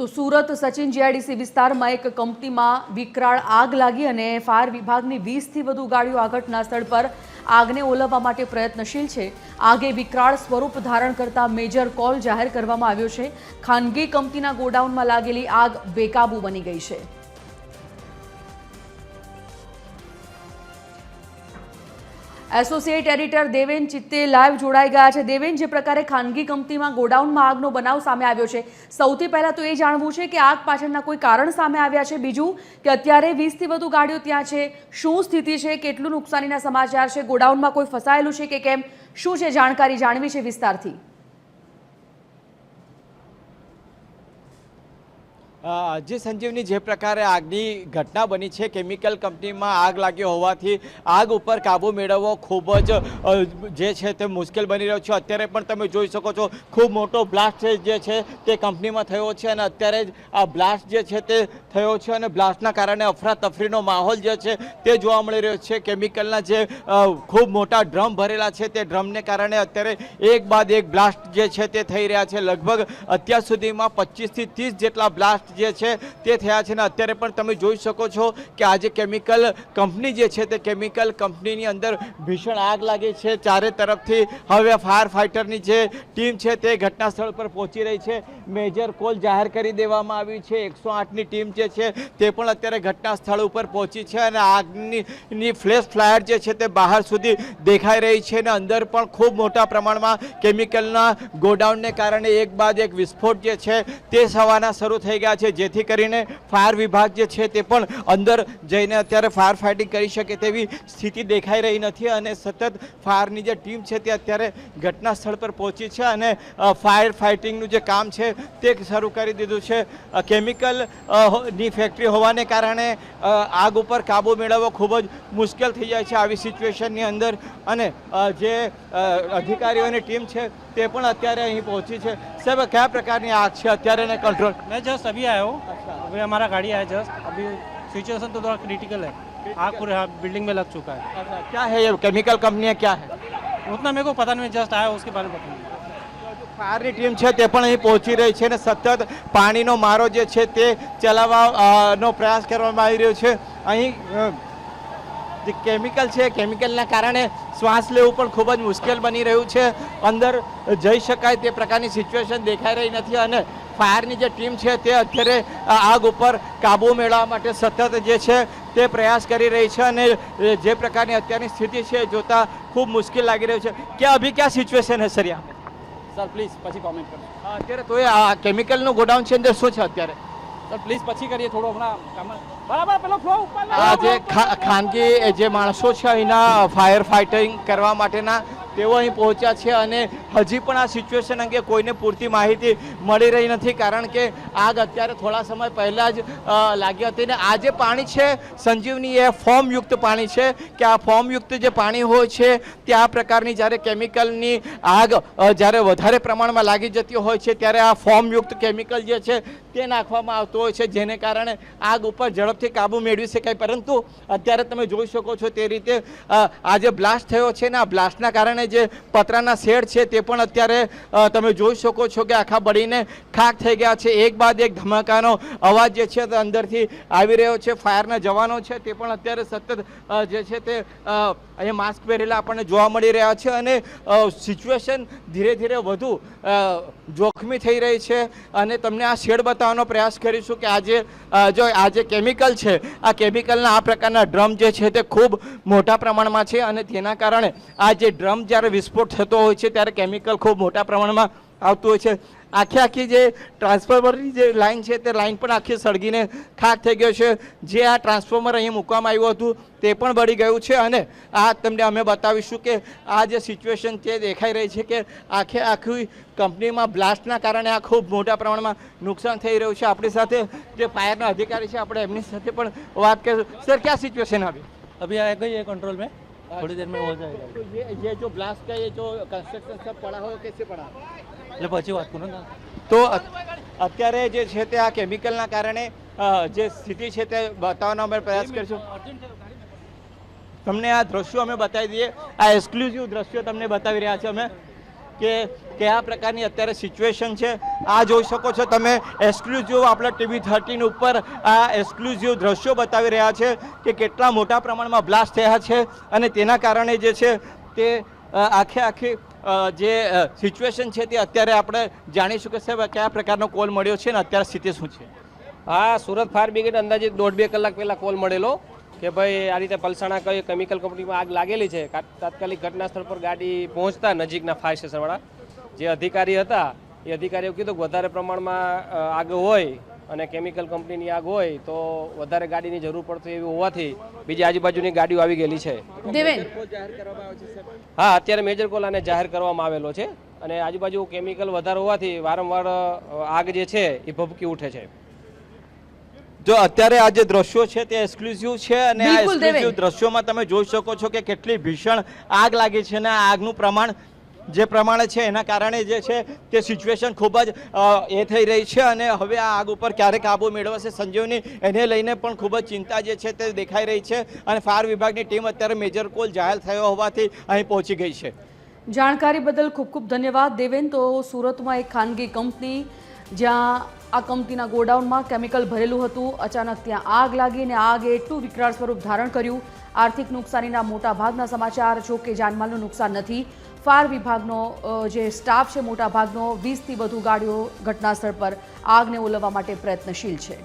તો સુરત સચિન જીઆઈડીસી વિસ્તારમાં એક કંપનીમાં વિકરાળ આગ લાગી અને ફાયર વિભાગની 20થી વધુ ગાડીઓ આ ઘટના સ્થળ પર આગને ઓલવવા માટે પ્રયત્નશીલ છે। આગે વિકરાળ સ્વરૂપ ધારણ કરતા મેજર કોલ જાહેર કરવામાં આવ્યો છે। ખાનગી કંપનીના ગોડાઉનમાં લાગેલી આગ બેકાબૂ બની ગઈ છે। એસોસિએટ એડિટર દેવેન ચિત્તે લાઈવ જોડાઈ ગયા છે। દેવેન, જે પ્રકારે ખાનગી કંપનીમાં ગોડાઉનમાં આગનો બનાવ સામે આવ્યો છે, સૌથી પહેલા તો એ જાણવું છે કે આગ પાછળના કોઈ કારણ સામે આવ્યા છે, બીજું કે અત્યારે 20થી વધુ ગાડીઓ ત્યાં છે, શું સ્થિતિ છે, કેટલું નુકસાનીના સમાચાર છે, ગોડાઉનમાં કોઈ ફસાયેલું છે કે કેમ, શું છે જાણકારી જાણવી છે વિસ્તારથી। જે સંજીવની, જે પ્રકારે આગની ઘટના બની છે, કેમિકલ કંપનીમાં આગ લાગી હોવાથી આગ ઉપર કાબુ મેળવવો ખૂબ જ જે છે તે મુશ્કેલ બની રહ્યો છે। અત્યારે પણ તમે જોઈ શકો છો ખૂબ મોટો બ્લાસ્ટ જે છે તે કંપનીમાં થયો છે અને અત્યારે જ આ બ્લાસ્ટ જે છે તે થયો છે અને બ્લાસ્ટના કારણે અફરાતફરીનો માહોલ જે છે તે જોવા મળી રહ્યો છે। કેમિકલના જે ખૂબ મોટા ડ્રમ ભરેલા છે તે ડ્રમને કારણે અત્યારે એક બાદ એક બ્લાસ્ટ જે છે તે થઈ રહ્યા છે। લગભગ અત્યાર સુધીમાં 25થી 30 જેટલા બ્લાસ્ટ જે છે તે થયા છે અને અત્યારે પણ તમે જોઈ શકો છો કે આજે કેમિકલ કંપની જે છે તે કેમિકલ કંપનીની અંદર ભીષણ આગ લાગી છે। ચારે તરફથી હવે ફાયર ફાઇટરની જે ટીમ છે તે ઘટના સ્થળ પર પહોંચી રહી છે। મેજર કોલ જાહેર કરી દેવામાં આવ્યું છે। 108ની ટીમ જે છે તે પણ અત્યારે ઘટના સ્થળ ઉપર પહોંચી છે અને આગની ફ્લેશ ફ્લાયર જે છે તે બહાર સુધી દેખાઈ રહી છે અને અંદર પણ ખૂબ મોટા પ્રમાણમાં કેમિકલના ગોડાઉનને કારણે એક બાદ એક વિસ્ફોટ જે છે તે થવાના શરૂ થઈ ગયા છે, જેથી કરીને ફાયર વિભાગ જે છે તે પણ અંદર જઈને અત્યારે ફાયર ફાઇટિંગ કરી શકે તેવી સ્થિતિ દેખાઈ રહી નથી અને સતત ફાયરની જે ટીમ છે તે અત્યારે ઘટના સ્થળ પર પહોંચી છે અને ફાયર ફાઇટિંગનું જે કામ છે તે શરૂ કરી દીધું છે। કેમિકલ ની ફેક્ટરી હોવાને કારણે આગ ઉપર કાબુ મેળવવો ખૂબ જ મુશ્કેલ થઈ જાય છે આવી સિચ્યુએશનની અંદર અને જે અધિકારીઓની ટીમ છે તે પણ અત્યારે અહીં પહોંચી છે। સાહેબ, કયા પ્રકારની આગ છે અત્યારે ને કંટ્રોલ? मैं जस्ट अभी आया हूँ। अभी हमारा गाड़ी आया जस्ट। अभी सिचुएशन तो थोड़ा क्रिटिकल है। आग पूरे बिल्डिंग में लग चुका है। अच्छा, क्या है ये केमिकल कंपनी है, क्या है? उतना मेरे को पता नहीं, मैं जस्ट आया उसके बारे में पता नहीं। ફાયરની ટીમ છે તે પણ અહીં પહોંચી રહી છે અને સતત પાણીનો મારો જે છે તે ચલાવવાનો પ્રયાસ કરવામાં આવી રહ્યો છે। અહીં જે કેમિકલ છે, કેમિકલના કારણે શ્વાસ લેવું પણ ખૂબ જ મુશ્કેલ બની રહ્યું છે। અંદર જઈ શકાય તે પ્રકારની સિચ્યુએશન દેખાઈ રહી નથી અને ફાયરની જે ટીમ છે તે અત્યારે આગ ઉપર કાબુ મેળવવા માટે સતત જે છે તે પ્રયાસ કરી રહી છે અને જે પ્રકારની અત્યારની સ્થિતિ છે જોતા ખૂબ મુશ્કેલ લાગી રહ્યું છે। કે અભી ક્યાં સિચ્યુએશન है સર यहाँ पे? સર પ્લીઝ પછી કોમેન્ટ કરો અત્યારે તો એ આ કેમિકલનું ગોડાઉન છે અંદર શું છે અત્યારે? સર પ્લીઝ પછી કરીએ, થોડો હમણાં કામ બરાબર પેલો ફ્લો ઉપર આ જે ખાનગી જે માણસો છે અહીંના ફાયર ફાઇટિંગ કરવા માટેના તેઓ અહીં પહોંચ્યા છે અને હજી પણ આ સિચ્યુએશન અંગે કોઈને પૂરતી માહિતી મળી રહી નથી, કારણ કે આગ અત્યારે થોડા સમય પહેલાં જ લાગી હતી ને આ જે પાણી છે સંજીવની એ ફોર્મયુક્ત પાણી છે કે આ ફોર્મયુક્ત જે પાણી હોય છે તે આ પ્રકારની જ્યારે કેમિકલની આગ જ્યારે વધારે પ્રમાણમાં લાગી જતી હોય છે ત્યારે આ ફોર્મયુક્ત કેમિકલ જે છે તે નાખવામાં આવતો હોય છે, જેને કારણે આગ ઉપર ઝડપથી કાબુ મેળવી શકાય। પરંતુ અત્યારે તમે જોઈ શકો છો તે રીતે આ જે બ્લાસ્ટ થયો છે ને આ બ્લાસ્ટના કારણે જે પતરાના શેડ છે તે પણ અત્યારે તમે જોઈ શકો છો કે આખા બળીને ખાક થઈ ગયા છે। એક બાદ એક ધમાકાનો અવાજ જે છે તે અંદરથી આવી રહ્યો છે। ફાયરના જવાનો છે તે પણ અત્યારે સતત જે છે તે અહીંયા માસ્ક પહેરેલા આપણને જોવા મળી રહ્યા છે અને સિચ્યુએશન ધીરે ધીરે વધુ જોખમી થઈ રહી છે અને તમને આ શેડ બતાવવાનો પ્રયાસ કરીશું કે આજે કેમિકલ છે આ કેમિકલના આ પ્રકારના ડ્રમ જે છે તે ખૂબ મોટા પ્રમાણમાં છે અને તેના કારણે આ જે ડ્રમ જ્યારે વિસ્ફોટ થતો હોય છે ત્યારે કેમિકલ ખૂબ મોટા પ્રમાણમાં આવતું હોય છે। આખી જે ટ્રાન્સફોર્મરની જે લાઇન છે તે લાઇન પણ આખી સળગીને ખાક થઈ ગયો છે। જે આ ટ્રાન્સફોર્મર અહીં મૂકવામાં આવ્યું હતું તે પણ બળી ગયું છે અને આ તમને અમે બતાવીશું કે આ જે સિચ્યુએશન તે દેખાઈ રહી છે કે આખી કંપનીમાં બ્લાસ્ટના કારણે આ ખૂબ મોટા પ્રમાણમાં નુકસાન થઈ રહ્યું છે। આપણી સાથે જે ફાયરના અધિકારી છે આપણે એમની સાથે પણ વાત કરીશું। સર, ક્યાં સિચ્યુએશન અभी? अभी आ गई है कंट्रोल में, थोड़ी देर में हो जाएगा। तो ये जो ब्लास्ट का ये जो कंस्ट्रक्शन सब पड़ा हो कैसे पड़ा? એટલે પછી વાત કરું ને તો અત્યારે જે છે તે આ કેમિકલના કારણે જે સ્થિતિ છે તે બતાવવાનો અમે પ્રયાસ કરીશું। તમને આ દ્રશ્યો અમે બતાવી દઈએ, આ એક્સક્લુઝિવ દ્રશ્યો તમને બતાવી રહ્યા છે અમે કે કયા પ્રકારની અત્યારે સિચ્યુએશન છે આ જોઈ શકો છો તમે. એક્સક્લુઝિવ આપણા TV13 ઉપર આ એક્સક્લુઝિવ દ્રશ્યો બતાવી રહ્યા છે કે કેટલા મોટા પ્રમાણમાં બ્લાસ્ટ થયા છે અને તેના કારણે જે છે તે આખી જે સિચ્યુએશન છે તે અત્યારે આપણે જાણીશું કે સાહેબ કયા પ્રકારનો કોલ મળ્યો છે ને અત્યારે સ્થિતિ શું છે. હા, સુરત ફાયર બ્રિગેડ અંદાજિત 1.5-2 કલાક પહેલાં કોલ મળેલો કે ભાઈ આ રીતે પલસાણા કઈ કેમિકલ કંપનીમાં આગ લાગેલી છે. તાત્કાલિક ઘટના સ્થળ પર ગાડી પહોંચતા નજીકના ફાયર સ્ટેશનવાળા જે અધિકારી હતા એ અધિકારીઓ કીધું કે વધારે પ્રમાણમાં આગ હોય અને કેમિકલ કંપનીની આગ હોય તો વધારે ગાડીની જરૂર પડતી એવી હોવાથી બીજી આજુબાજુની ગાડીઓ આવી ગયેલી છે. દેવેન, હા, અત્યારે મેજર કોલ આને જાહેર કરવામાં આવેલો છે અને આજુબાજુ કેમિકલ વધારે હોવાથી વારંવાર આગ જે છે એ ભભકી ઉઠે છે. જો અત્યારે આ જે દ્રશ્યો છે તે એક્સક્લુઝિવ છે અને આ બિલકુલ દેવેન. એક્સક્લુઝિવ દ્રશ્યોમાં તમે જોઈ શકો છો કે કેટલી ભીષણ આગ લાગી છે અને આ આગનું પ્રમાણ જે પ્રમાણે છે એના કારણે જે છે તે સિચ્યુએશન ખૂબ જ એ થઈ રહી છે અને હવે આ આગ ઉપર ક્યારે કાબુ મેળવશે સંજીવની એને લઈને પણ ખૂબ જ ચિંતા જે છે તે દેખાઈ રહી છે અને ફાયર વિભાગની ટીમ અત્યારે મેજર કોલ જાહેર થયો હોવાથી અહીં પહોંચી ગઈ છે. જાણકારી બદલ ખૂબ ખૂબ ધન્યવાદ દેવેન. તો સુરતમાં એક ખાનગી કંપની જ્યાં આ કંપનીના ગોડાઉનમાં કેમિકલ ભરેલું હતું, અચાનક ત્યાં આગ લાગી અને આગે એટલું વિકરાળ સ્વરૂપ ધારણ કર્યું. આર્થિક નુકસાનીના મોટા ભાગના સમાચાર, જો કે જાનમાલનું નુકસાન નથી. ફાયર વિભાગનો જે સ્ટાફ છે મોટા ભાગનો 20થી વધુ ગાડીઓ ઘટનાસ્થળ પર આગને ઓલવવા માટે પ્રયત્નશીલ છે.